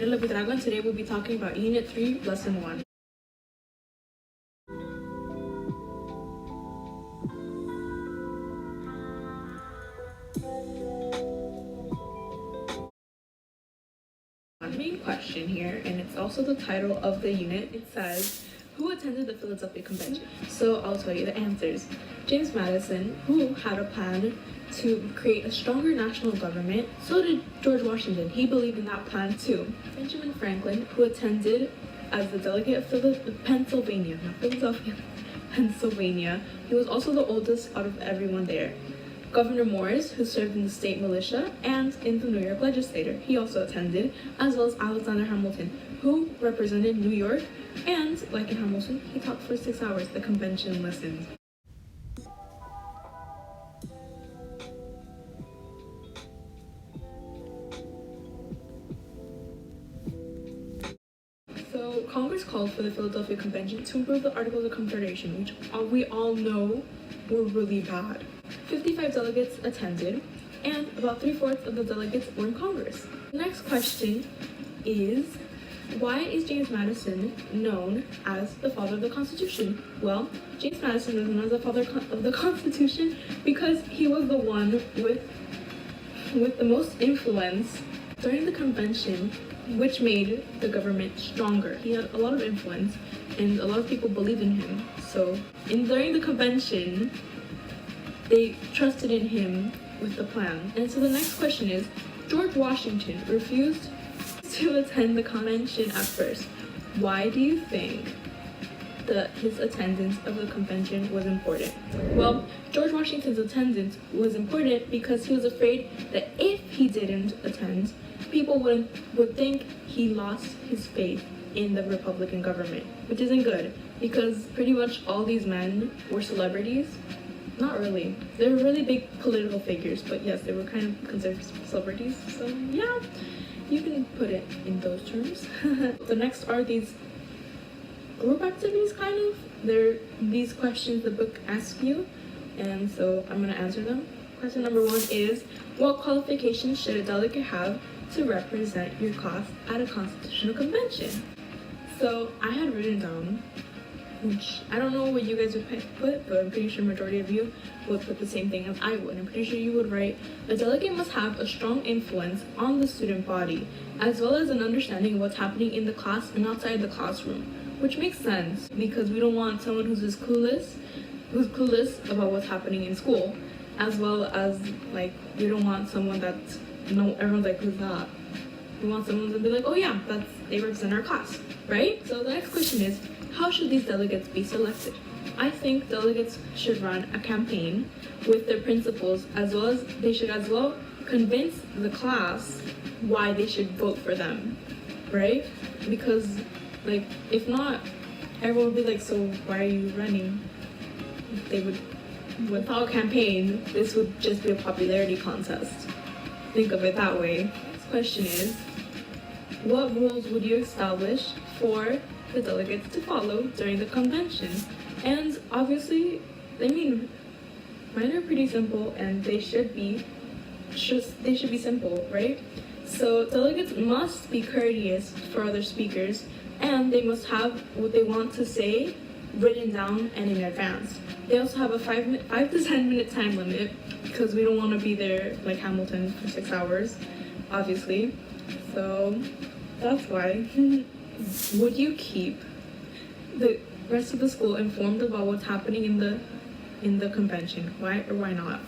Fiorella Buitrago, and today we'll be talking about Unit 3, Lesson 1. One main question here, and it's also the title of the unit. It says, who attended the Philadelphia Convention? So I'll tell you the answers. James Madison, who had a plan to create a stronger national government. So did George Washington. He believed in that plan too. Benjamin Franklin, who attended as the delegate of Pennsylvania, not Philadelphia, Pennsylvania. He was also the oldest out of everyone there. Governor Morris, who served in the state militia and in the New York legislature, he also attended, as well as Alexander Hamilton, who represented New York, and like in Hamilton, he talked for 6 hours. The convention listened. So Congress called for the Philadelphia Convention to improve the Articles of Confederation, which we all know were really bad. 55 delegates attended, and about 3/4 of the delegates were in Congress. The next question is, why is James Madison known as the father of the Constitution? Well, James Madison is known as the father of the Constitution because he was the one with the most influence during the convention, which made the government stronger. He had a lot of influence, and a lot of people believed in him. So, during the convention, they trusted in him with the plan. And so the next question is, George Washington refused to attend the convention at first. Why do you think that his attendance of the convention was important? Well, George Washington's attendance was important because he was afraid that if he didn't attend, people would think he lost his faith in the Republican government, which isn't good because pretty much all these men were celebrities. Not really. They were really big political figures, but yes, they were kind of considered celebrities. So yeah, you can put it in those terms. The next are these group activities, kind of. They're these questions the book asks you, and so I'm gonna answer them. Question number 1 is, what qualifications should a delegate have to represent your class at a constitutional convention? So I had written down, which I don't know what you guys would put, but I'm pretty sure majority of you would put the same thing as I would. I'm pretty sure you would write, a delegate must have a strong influence on the student body, as well as an understanding of what's happening in the class and outside the classroom, which makes sense because we don't want someone who's clueless about what's happening in school, as well as like we don't want someone that everyone's like, who's that? We want someone to be like, oh yeah, they represent our class, right? So the next question is, how should these delegates be selected? I think delegates should run a campaign with their principals, as well as they should as well convince the class why they should vote for them, right? Because like if not, everyone would be like, so why are you running? Without a campaign, this would just be a popularity contest. Think of it that way. Next question is, what rules would you establish for the delegates to follow during the convention? And obviously, mine are pretty simple, and they should be simple, right? So delegates must be courteous for other speakers, and they must have what they want to say written down and in advance. They also have a 5 to 10 minute time limit because we don't want to be there like Hamilton for 6 hours, obviously. So that's why. Would you keep the rest of the school informed about what's happening in the convention? Why or why not?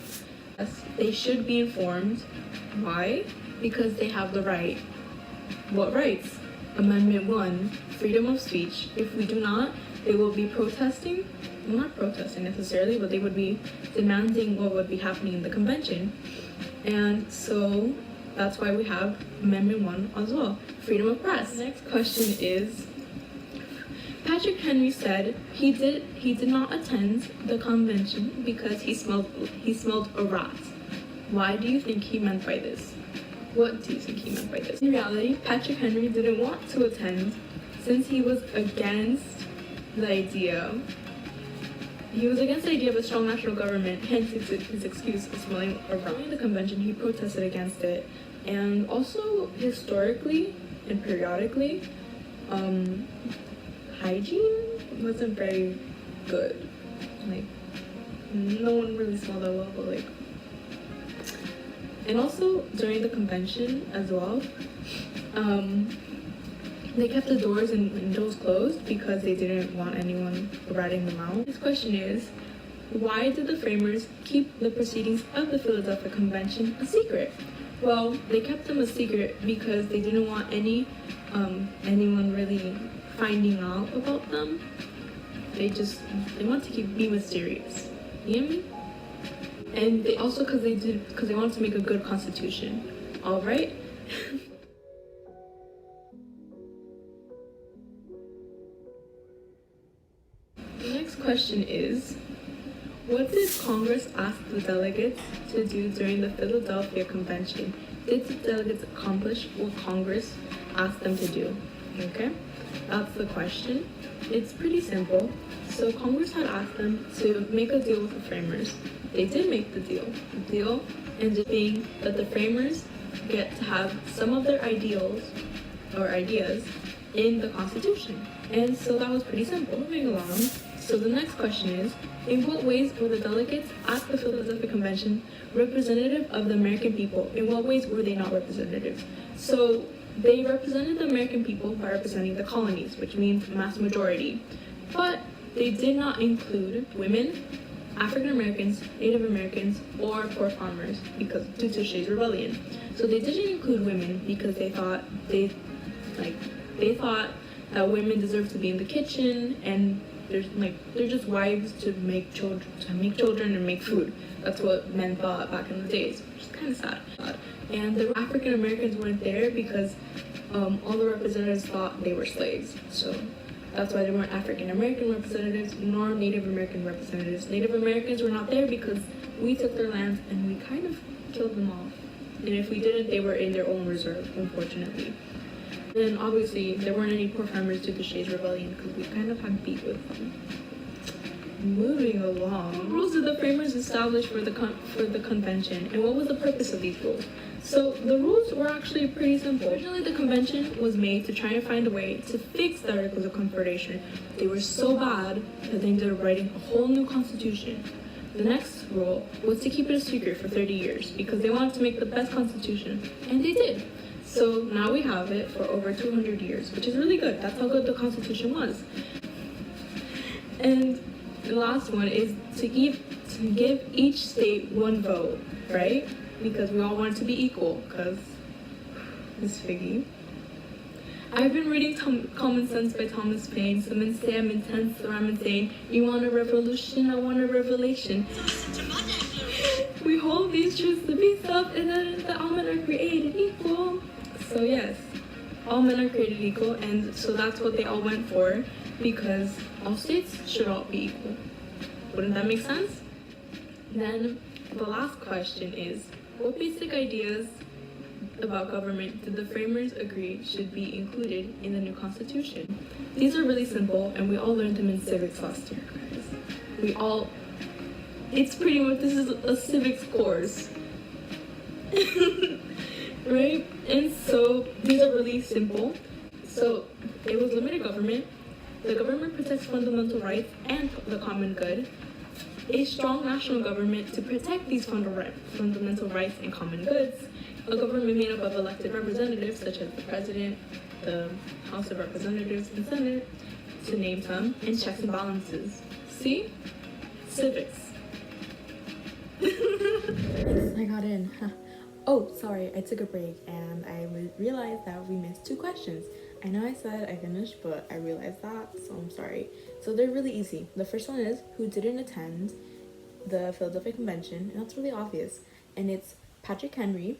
Yes, they should be informed. Why? Because they have the right. What rights? Amendment 1, freedom of speech. If we do not, they will be protesting. Well, not protesting necessarily, but they would be demanding what would be happening in the convention. And so that's why we have Amendment 1 as well, freedom of press. Next question is, Patrick Henry said he did not attend the convention because he smelled a rat. Why do you think he meant by this? What do you think he meant by this? In reality, Patrick Henry didn't want to attend since he was against the idea. He was against the idea of a strong national government, hence his excuse of smelling a rat. During the convention, he protested against it, And also historically and periodically, hygiene wasn't very good. Like, no one really smelled that well, but like. And also during the convention as well, they kept the doors and windows closed because they didn't want anyone ratting them out. This question is, why did the framers keep the proceedings of the Philadelphia Convention a secret? Well, they kept them a secret because they didn't want anyone really finding out about them. They want to be mysterious. You know what I mean? And they also because they wanted to make a good constitution. All right. The next question is, what did Congress ask the delegates to do during the Philadelphia Convention? Did the delegates accomplish what Congress asked them to do? Okay, that's the question. It's pretty simple. So Congress had asked them to make a deal with the framers. They did make the deal. The deal ended being that the framers get to have some of their ideals or ideas in the Constitution. And so that was pretty simple. Moving along. So the next question is, in what ways were the delegates at the Philadelphia Convention representative of the American people? In what ways were they not representatives? So they represented the American people by representing the colonies, which means mass majority. But they did not include women, African Americans, Native Americans, or poor farmers because due to Saige's rebellion. So they didn't include women because they thought that women deserve to be in the kitchen and they're just wives to make children and make food. That's what men thought back in the days, which is kind of sad. And the African Americans weren't there because all the representatives thought they were slaves. So that's why there weren't African American representatives nor Native American representatives. Native Americans were not there because we took their lands and we kind of killed them off. And if we didn't, they were in their own reserve, unfortunately. Then obviously there weren't any poor farmers due to Saige's rebellion because we kind of had beef with them. Moving along, what rules did the framers establish for the convention, and what was the purpose of these rules? So the rules were actually pretty simple. Originally, the convention was made to try and find a way to fix the Articles of Confederation. They were so bad that they ended up writing a whole new constitution. The next rule was to keep it a secret for 30 years because they wanted to make the best constitution, and they did. So now we have it for over 200 years, which is really good. That's how good the Constitution was. And the last one is to give each state one vote, right? Because we all want it to be equal, because Miss Figgy. I've been reading Common Sense by Thomas Paine. Some men say I'm intense or I'm insane. You want a revolution, I want a revelation. We hold these truths to be self-evident that all men are created equal. So yes, all men are created equal, and so that's what they all went for, because all states should all be equal. Wouldn't that make sense? Then the last question is, what basic ideas about government did the framers agree should be included in the new constitution? These are really simple, and we all learned them in civics last year, guys. It's pretty much, this is a civics course. Right? And so these are really simple. So it was limited government. The government protects fundamental rights and the common good. A strong national government to protect these fundamental rights and common goods. A government made up of elected representatives such as the president, the House of Representatives, and Senate, to name some, and checks and balances. See? Civics. Yes, I got in. Oh, sorry, I took a break and I realized that we missed 2 questions. I know I said I finished, but I realized that, so I'm sorry. So they're really easy. The first one is, who didn't attend the Philadelphia Convention? And that's really obvious. And it's Patrick Henry,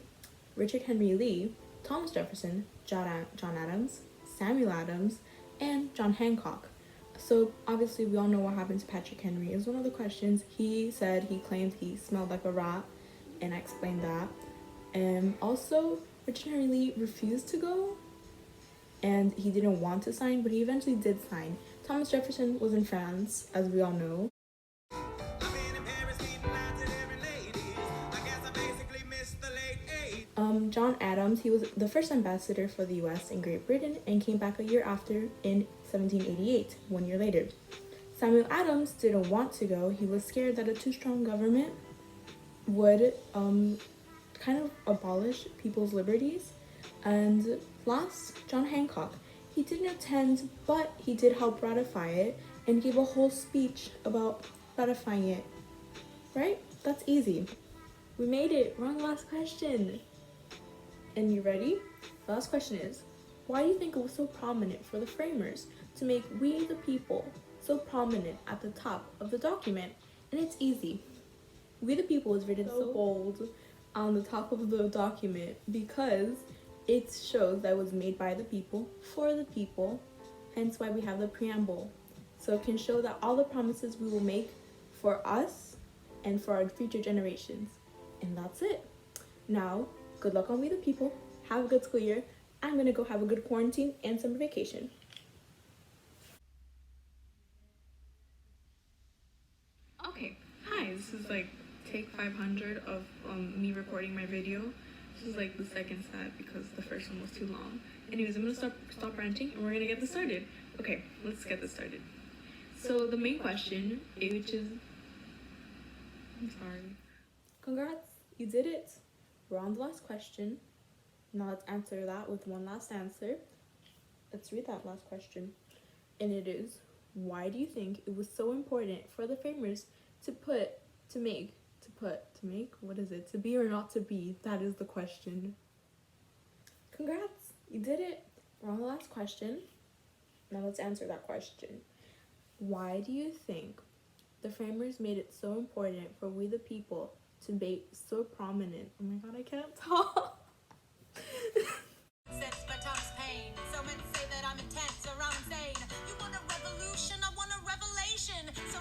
Richard Henry Lee, Thomas Jefferson, John Adams, Samuel Adams, and John Hancock. So obviously we all know what happened to Patrick Henry. Is one of the questions. He claimed he smelled like a rat, and I explained that. And also, Richard Henry Lee refused to go, and he didn't want to sign, but he eventually did sign. Thomas Jefferson was in France, as we all know. John Adams, he was the first ambassador for the US in Great Britain and came back a year after in 1788, 1 year later. Samuel Adams didn't want to go. He was scared that a too strong government would kind of abolish people's liberties. And last, John Hancock. He didn't attend, but he did help ratify it and gave a whole speech about ratifying it. Right? That's easy. We made it. We're on the last question. And you ready? The last question is, why do you think it was so prominent for the framers to make "we the people" so prominent at the top of the document? And it's easy. "We the people" is written so bold on the top of the document because it shows that it was made by the people, for the people, hence why we have the preamble. So it can show that all the promises we will make for us and for our future generations. And that's it. Now, good luck on "We the People." Have a good school year. I'm gonna go have a good quarantine and summer vacation. Okay, hi, this is like take 500 of me recording my video. This is like the second set because the first one was too long. Anyways, I'm gonna stop ranting and we're gonna get this started. Okay, let's get this started. So the main question, which is, I'm sorry. Congrats, you did it. We're on the last question. Now let's answer that with one last answer. Let's read that last question. And it is, why do you think it was so important for the framers to be or not to be? That is the question. Congrats, you did it. We're on the last question. Now let's answer that question. Why do you think the framers made it so important for "we the people" to be so prominent? Oh my god, I can't talk. Sense by Thomas Paine. So many say that I'm intense or I'm insane. You want a revolution, I want a revelation. So